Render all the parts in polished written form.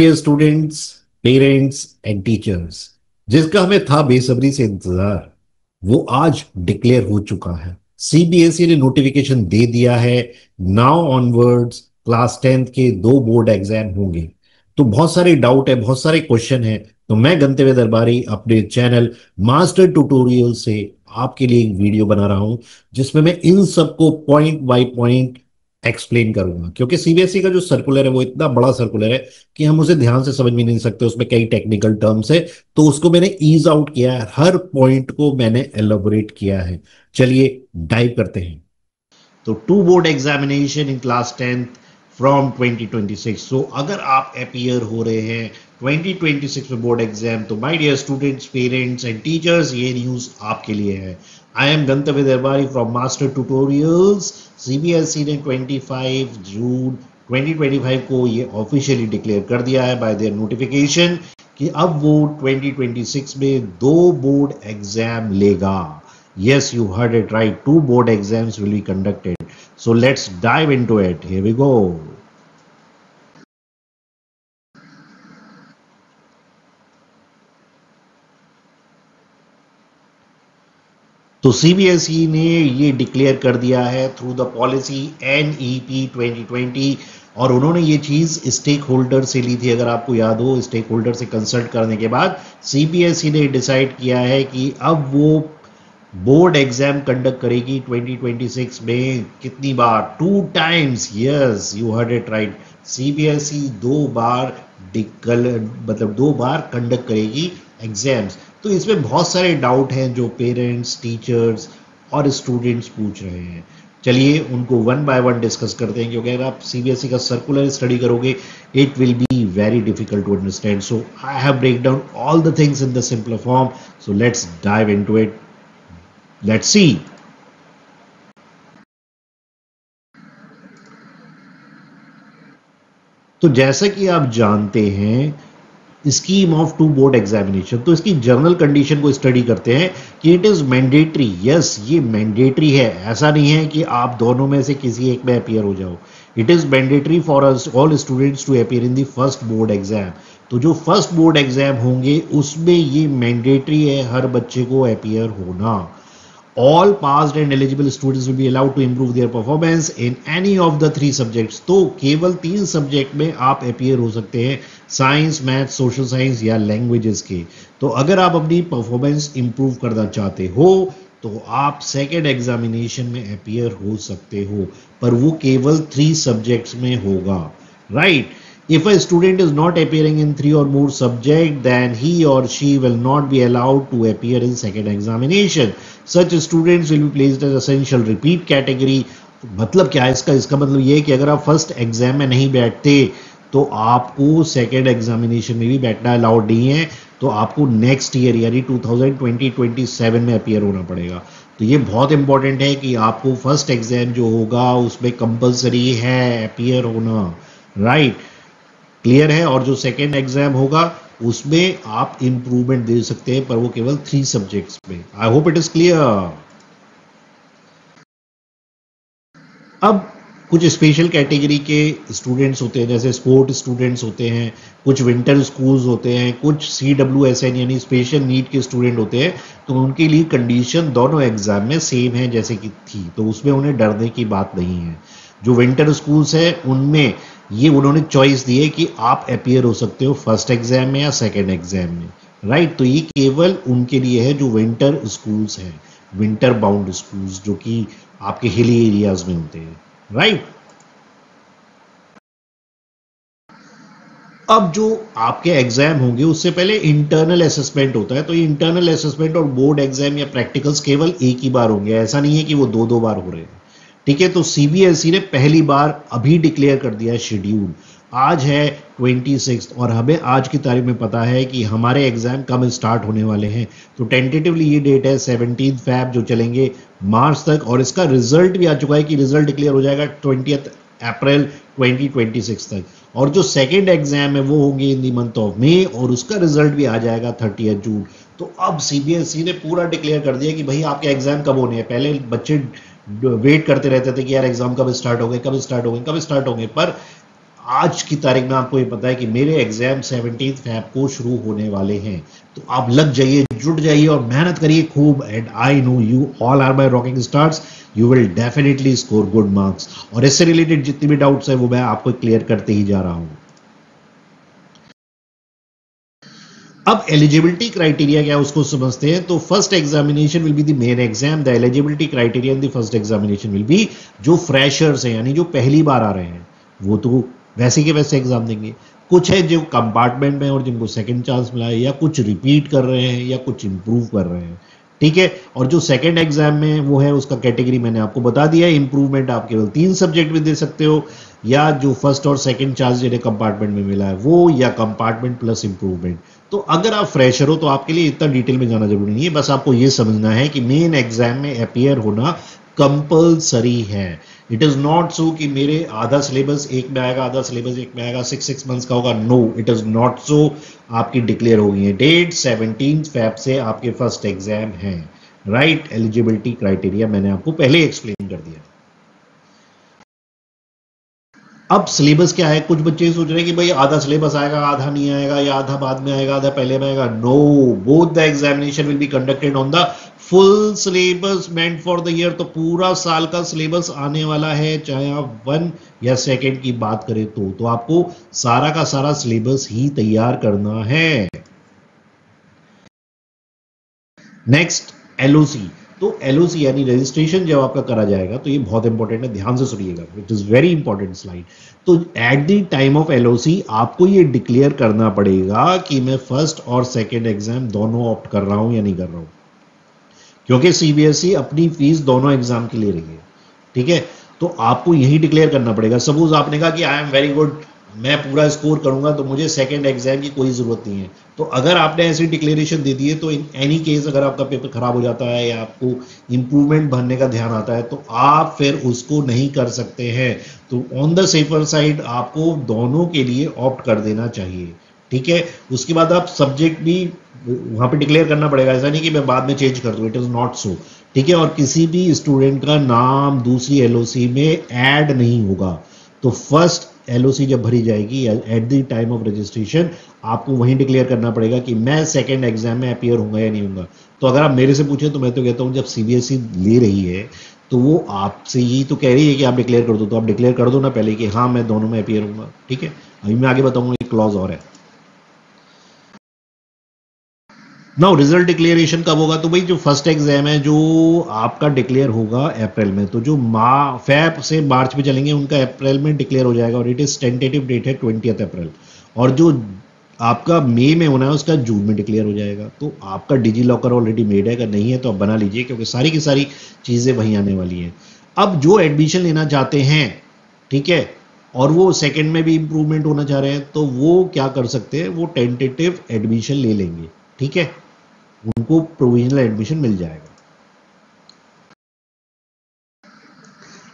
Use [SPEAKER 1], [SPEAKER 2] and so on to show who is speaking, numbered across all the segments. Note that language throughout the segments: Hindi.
[SPEAKER 1] Dear students, parents and teachers, जिसका हमें था बेसब्री से इंतजार, वो आज डिक्लेयर हो चुका है। सीबीएसई ने नोटिफिकेशन दे दिया है। नाउ ऑनवर्ड्स क्लास 10th के 2 बोर्ड एग्जाम होंगे। तो बहुत सारे डाउट है, बहुत सारे क्वेश्चन है। तो मैं गंतव्य दरबारी अपने चैनल मास्टर ट्यूटोरियल से आपके लिए एक वीडियो बना रहा हूं, जिसमें मैं इन सबको पॉइंट बाय पॉइंट एक्सप्लेन करूंगा। क्योंकि सीबीएसई का जो सर्कुलर है वो इतना बड़ा सर्कुलर है कि हम उसे ध्यान से समझ भी नहीं सकते, उसमें कई टेक्निकल टर्म्स है। तो उसको मैंने ईज आउट किया है, हर पॉइंट को मैंने एलोबरेट किया है। चलिए डाइव करते हैं। तो 2 board examination in class 10th from 2026। So अगर आप अपीयर हो रहे हैं 2026 में बोर्ड एग्जाम, तो my dear students, parents and teachers, ये न्यूज आपके लिए है। आई एम गंतव्य दरबारी फ्रॉम मास्टर ट्यूटोरियल्स। सीबीएसई ने 25 जून 2025 को ये ऑफिशियली डिक्लेयर कर दिया है बाय देयर नोटिफिकेशन कि अब वो 2026 में 2 बोर्ड एग्जाम लेगा। Yes, you heard it right. 2 board exams will be conducted. So let's dive into it. Here we go. तो सीबीएसई ने ये डिक्लेयर कर दिया है थ्रू द पॉलिसी एनईपी 2020। और उन्होंने ये चीज स्टेक होल्डर से ली थी। अगर आपको याद हो, स्टेक होल्डर से कंसल्ट करने के बाद सीबीएसई ने डिसाइड किया है कि अब वो बोर्ड एग्जाम कंडक्ट करेगी 2026 में। कितनी बार? 2 times. Yes, you heard it right. CBSE 2 बार मतलब 2 बार कंडक्ट करेगी एग्जाम्स। तो इसमें बहुत सारे डाउट हैं जो पेरेंट्स, टीचर्स और स्टूडेंट्स पूछ रहे हैं। चलिए उनको वन बाय वन डिस्कस करते हैं, क्योंकि अगर आप सीबीएसई का सर्कुलर स्टडी करोगे, it will be very difficult to understand. So I have break down all the things in the simpler form. So let's dive into it. Let's see. तो जैसा कि आप जानते हैं, स्कीम ऑफ 2 बोर्ड एग्जामिनेशन, तो इसकी जनरल कंडीशन को स्टडी करते हैं कि इट इज मैंडेटरी। यस, ये मैंडेटरी है। ऐसा नहीं है कि आप दोनों में से किसी एक में अपीयर हो जाओ। It is mandatory for all students to appear in the first board exam. तो जो फर्स्ट बोर्ड एग्जाम होंगे उसमें ये मैंडेटरी है हर बच्चे को अपीयर होना। All passed and eligible students will be allowed to improve their performance in any of the 3 subjects। तो केवल 3 सब्जेक्ट में आप अपीयर हो सकते हैं, साइंस, मैथ, सोशल साइंस या लैंग्वेजेस के। तो अगर आप अपनी परफॉर्मेंस इंप्रूव करना चाहते हो तो आप सेकेंड एग्जामिनेशन में अपीयर हो सकते हो, पर वो केवल 3 सब्जेक्ट्स में होगा। Right? If a student is not appearing in 3 or more subjects, then he or she will not be allowed to appear in second examination. Such students will be placed as essential repeat category। मतलब क्या है इसका? इसका मतलब ये है कि अगर आप फर्स्ट एग्जाम में नहीं बैठते तो आपको सेकेंड एग्जामिनेशन में भी बैठना अलाउड नहीं है। तो आपको नेक्स्ट ईयर यानी 2027 में अपीयर होना पड़ेगा। तो ये बहुत इंपॉर्टेंट है कि आपको फर्स्ट एग्जाम जो होगा उसमें कंपलसरी है अपीयर होना। राइट? क्लियर है? और जो सेकेंड एग्जाम होगा उसमें आप इंप्रूवमेंट दे सकते हैं, पर वो केवल 3 सब्जेक्ट्स में। I hope it is clear. अब कुछ स्पेशल कैटेगरी के स्टूडेंट्स होते हैं, जैसे स्पोर्ट स्टूडेंट्स होते हैं, कुछ विंटर स्कूल्स होते हैं, कुछ CWSN यानी स्पेशल नीड के स्टूडेंट होते हैं। तो उनके लिए कंडीशन दोनों एग्जाम में सेम है जैसे कि थी, तो उसमें उन्हें डरने की बात नहीं है। जो विंटर स्कूल्स है उनमें ये उन्होंने चॉइस दी है कि आप अपीयर हो सकते हो फर्स्ट एग्जाम में या सेकेंड एग्जाम में। राइट? तो ये केवल उनके लिए है जो विंटर स्कूल्स हैं, विंटर बाउंड स्कूल्स, जो कि आपके हिली एरियाज में होते हैं। राइट? अब जो आपके एग्जाम होंगे उससे पहले इंटरनल असेसमेंट होता है। तो ये इंटरनल असेसमेंट और बोर्ड एग्जाम या प्रैक्टिकल्स केवल एक ही बार होंगे, ऐसा नहीं है कि वो 2 बार हो रहे हैं। ठीक है? तो सीबीएसई ने पहली बार अभी डिक्लेयर कर दिया है शेड्यूल। आज है 26 और हमें आज की तारीख में पता है कि हमारे एग्जाम कब स्टार्ट होने वाले हैं। तो टेंटेटिवली ये डेट है 17 Feb, जो चलेंगे मार्च तक। और इसका रिजल्ट भी आ चुका है कि रिजल्ट डिक्लेयर हो जाएगा 20 अप्रैल 2026 तक। और जो सेकेंड एग्जाम है वो होंगे इन दी मंथ ऑफ मई, और उसका रिजल्ट भी आ जाएगा 30 जून। तो अब सीबीएसई ने पूरा डिक्लेयर कर दिया कि भाई आपके एग्जाम कब होने हैं। पहले बच्चे वेट करते रहते थे कि यार एग्जाम कब स्टार्ट हो गए, कब स्टार्ट हो गए, कब स्टार्ट होंगे, पर आज की तारीख में आपको ये पता है कि मेरे एग्जाम 17 फैब को शुरू होने वाले हैं, तो आप लग जाइए, जुट जाइए और मेहनत करिए खूब। And I know you all are my rocking stars, you will definitely score good marks. और इससे रिलेटेड जितनी भी डाउट्स है वो मैं आपको क्लियर करते ही जा रहा हूं। अब एलिजिबिलिटी क्राइटेरिया क्या है उसको समझते हैं। तो first examination will be the main exam. The eligibility criteria in the first examination will B, जो फ्रेशर्स हैं यानी जो पहली बार आ रहे हैं वो तो वैसे के वैसे एग्जाम देंगे। कुछ है जो कंपार्टमेंट में और जिनको सेकंड चांस मिला है, या कुछ रिपीट कर रहे हैं, या कुछ इंप्रूव कर रहे हैं, ठीक है। और जो सेकंड एग्जाम में वो है उसका कैटेगरी मैंने आपको बता दिया है। इंप्रूवमेंट आप केवल 3 सब्जेक्ट में दे सकते हो, या जो फर्स्ट और सेकंड चांस जिन्हें कंपार्टमेंट में मिला है वो, या कंपार्टमेंट प्लस इंप्रूवमेंट। तो अगर आप फ्रेशर हो तो आपके लिए इतना डिटेल में जाना जरूरी नहीं है, बस आपको ये समझना है कि मेन एग्जाम में अपियर होना कंपलसरी है। इट इज नॉट सो कि मेरे आधा सिलेबस एक में आएगा, आधा सिलेबस एक में आएगा, 6 मंथ्स का होगा। No, it is not so. आपकी डिक्लेयर हो गई है डेट 17 फैब से आपके फर्स्ट एग्जाम है। राइट, एलिजिबिलिटी क्राइटेरिया मैंने आपको पहले एक्सप्लेन कर दिया। अब सिलेबस क्या है, कुछ बच्चे सोच रहे हैं कि भाई आधा सिलेबस आएगा, आधा नहीं आएगा, या आधा बाद में आएगा, आधा पहले में आएगा। No, both the examination will be conducted on the full syllabus meant for the year. तो पूरा साल का सिलेबस आने वाला है, चाहे आप 1 या सेकंड की बात करें तो आपको सारा का सारा सिलेबस ही तैयार करना है। Next, LOC. तो एलओसी यानी रजिस्ट्रेशन जब आपका करा जाएगा, तो ये बहुत इंपॉर्टेंट है, ध्यान से सुनिएगा, it is very important slide. तो at the time of LOC आपको ये डिक्लेयर करना पड़ेगा कि मैं फर्स्ट और सेकंड एग्जाम दोनों ऑप्ट कर रहा हूं या नहीं कर रहा हूं, क्योंकि सीबीएसई अपनी फीस दोनों एग्जाम की ले रही है, ठीक है। तो आपको यही डिक्लेयर करना पड़ेगा। सपोज आपने कहा कि आई एम वेरी गुड, मैं पूरा स्कोर करूंगा, तो मुझे सेकंड एग्जाम की कोई जरूरत नहीं है। तो अगर आपने ऐसी डिक्लेरेशन दे दी है, तो इन एनी केस अगर आपका पेपर खराब हो जाता है या आपको इंप्रूवमेंट भरने का ध्यान आता है, तो आप फिर उसको नहीं कर सकते हैं। तो ऑन द सेफर साइड आपको दोनों के लिए ऑप्ट कर देना चाहिए, ठीक है। उसके बाद आप सब्जेक्ट भी वहां पे डिक्लेयर करना पड़ेगा, ऐसा नहीं कि मैं बाद में चेंज कर दूं, इट इज नॉट सो, ठीक है। और किसी भी स्टूडेंट का नाम दूसरी एलओसी में ऐड नहीं होगा। तो फर्स्ट एलओसी जब भरी जाएगी eight the time of registration, आपको वहीं डिक्लेयर करना पड़ेगा कि मैं सेकंड एग्जाम में अपियर होऊंगा या नहीं होऊंगा। तो अगर आप मेरे से पूछे तो मैं तो कहता हूं जब सीबीएसई ले रही है तो वो आपसे यही तो कह रही है कि आप डिक्लेयर कर दो, तो आप डिक्लेयर कर दो ना पहले कि हाँ मैं दोनों में अपियर होऊंगा, ठीक है। अभी मैं आगे बताऊंगा, एक क्लॉज और है। नाउ रिजल्ट डिक्लेरेशन कब होगा, तो भाई जो फर्स्ट एग्जाम है जो आपका डिक्लेयर होगा अप्रैल में, तो जो फैब से मार्च में चलेंगे उनका अप्रैल में डिक्लेयर हो जाएगा, और इट इज टेंटेटिव डेट है 20 अप्रैल। और जो आपका मई में होना है उसका जून में डिक्लेयर हो जाएगा। तो आपका डिजी लॉकर ऑलरेडी मेड है, अगर नहीं है तो आप बना लीजिए, क्योंकि सारी की सारी चीज़ें वहीं आने वाली हैं। अब जो एडमिशन लेना चाहते हैं, ठीक है, और वो सेकंड में भी इंप्रूवमेंट होना चाह रहे हैं, तो वो क्या कर सकते हैं, वो टेंटेटिव एडमिशन ले लेंगे, ठीक है, उनको प्रोविजनल एडमिशन मिल जाएगा।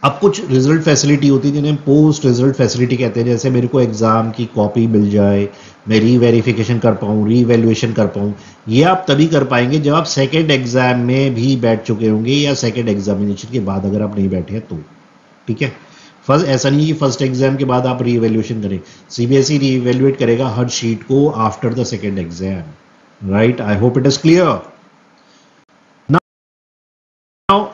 [SPEAKER 1] अब कुछ रिजल्ट फैसिलिटी होती है जिन्हें पोस्ट रिजल्ट फैसिलिटी कहते हैं, जैसे मेरे को एग्जाम की कॉपी मिल जाए, मैं रीवेरिफिकेशन कर पाऊँ, रीवैल्यूएशन कर पाऊँ। ये आप तभी कर पाएंगे जब आप सेकेंड एग्जाम में भी बैठ चुके होंगे, या सेकेंड एग्जामिनेशन के बाद अगर आप नहीं बैठे हैं तो, ठीक है। फर्स्ट ऐसा नहीं है कि फर्स्ट एग्जाम के बाद आप रीवैल्यूएशन करें, सीबीएसई रीवैल्यूएट करेगा हर शीट को after the second exam. Right, I hope it is clear.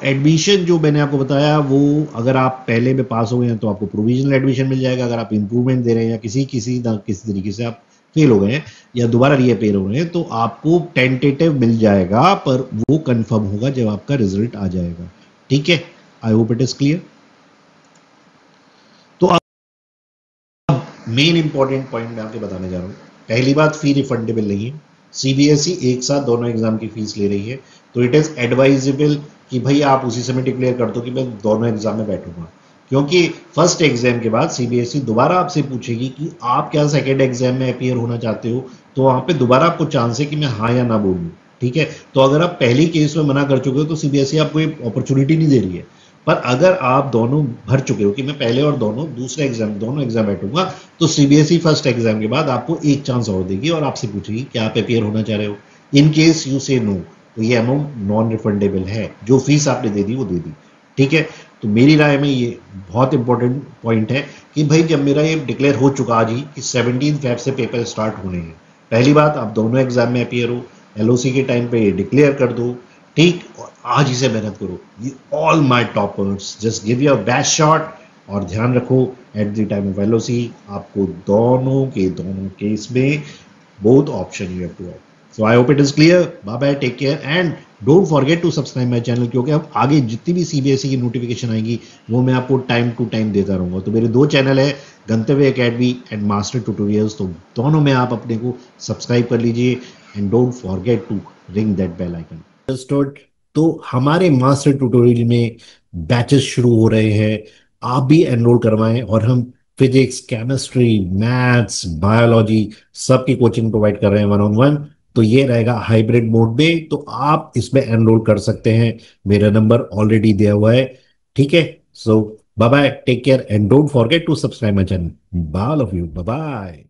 [SPEAKER 1] Admission जो मैंने आपको बताया, वो अगर आप पहले में पास हो गए हैं तो आपको प्रोविजनल एडमिशन मिल जाएगा। अगर आप इंप्रूवमेंट दे रहे हैं या किसी तरीके से आप फेल हो गए हैं या दोबारा रीअपेयर हो रहे हैं, तो आपको टेंटेटिव मिल जाएगा, पर वो कंफर्म होगा जब आपका रिजल्ट आ जाएगा, ठीक है। I hope it is clear. तो अब मेन इंपॉर्टेंट पॉइंट मैं आपको बताने जा रहा हूं। पहली बात, फी रिफंडेबल नहीं है। सीबीएसई एक साथ दोनों एग्जाम की फीस ले रही है, तो इट इज एडवाइजेबल कि भाई आप उसी समय डिक्लेयर कर दो कि मैं दोनों एग्जाम में बैठूंगा, क्योंकि फर्स्ट एग्जाम के बाद सीबीएसई दोबारा आपसे पूछेगी कि आप क्या सेकेंड एग्जाम में अपियर होना चाहते हो, तो वहां पे दोबारा आपको चांस है कि मैं हाँ या ना बोलूं, ठीक है। तो अगर आप पहली केस में मना कर चुके हो तो सीबीएसई आपको एक अपॉर्चुनिटी नहीं दे रही है। पर अगर आप दोनों भर चुके हो कि मैं पहले और दूसरे एग्जाम दोनों एग्जाम बैठूंगा, तो सीबीएसई फर्स्ट एग्जाम के बाद आपको एक चांस और देगी और आपसे पूछेगी क्या आप अपियर होना चाह रहे हो। इन केस यू से नो, तो ये अमाउंट नॉन रिफंडेबल है, जो फीस आपने दे दी वो दे दी, ठीक है। तो मेरी राय में ये बहुत इंपॉर्टेंट पॉइंट है कि भाई जब मेरा ये डिक्लेयर हो चुका आज ही कि 17 फेब से पेपर स्टार्ट होने हैं, पहली बात आप दोनों एग्जाम में अपियर हो, एलओसी के टाइम पे ये डिक्लेयर कर दो, ठीक, और आज ही से मेहनत करो। ये all my toppers just give your best shot, और ध्यान रखो eight the time of LOC आपको दोनों केस में both option you have to have. So I hope it is clear. Bye bye, take care, and don't forget to subscribe my channel, क्योंकि अब आगे जितनी भी सीबीएसई की नोटिफिकेशन आएंगी वो मैं आपको टाइम टू टाइम देता रहूंगा। तो मेरे दो चैनल है, गंतव्य एकेडमी एंड मास्टर ट्यूटोरियल्स, तो दोनों में आप अपने को सब्सक्राइब कर लीजिए and don't forget to ring that bell icon. Understood. तो हमारे मास्टर ट्यूटोरियल में बैचेस शुरू हो रहे हैं, आप भी एनरोल करवाएं, और हम फिजिक्स, केमिस्ट्री, मैथ्स, बायोलॉजी सबकी कोचिंग प्रोवाइड कर रहे हैं 1-on-1। तो ये रहेगा हाइब्रिड मोड में, तो आप इसमें एनरोल कर सकते हैं। मेरा नंबर ऑलरेडी दिया हुआ है, ठीक है। So bye bye, take care and don't forget to subscribe my channel. Bye all of you, bye bye.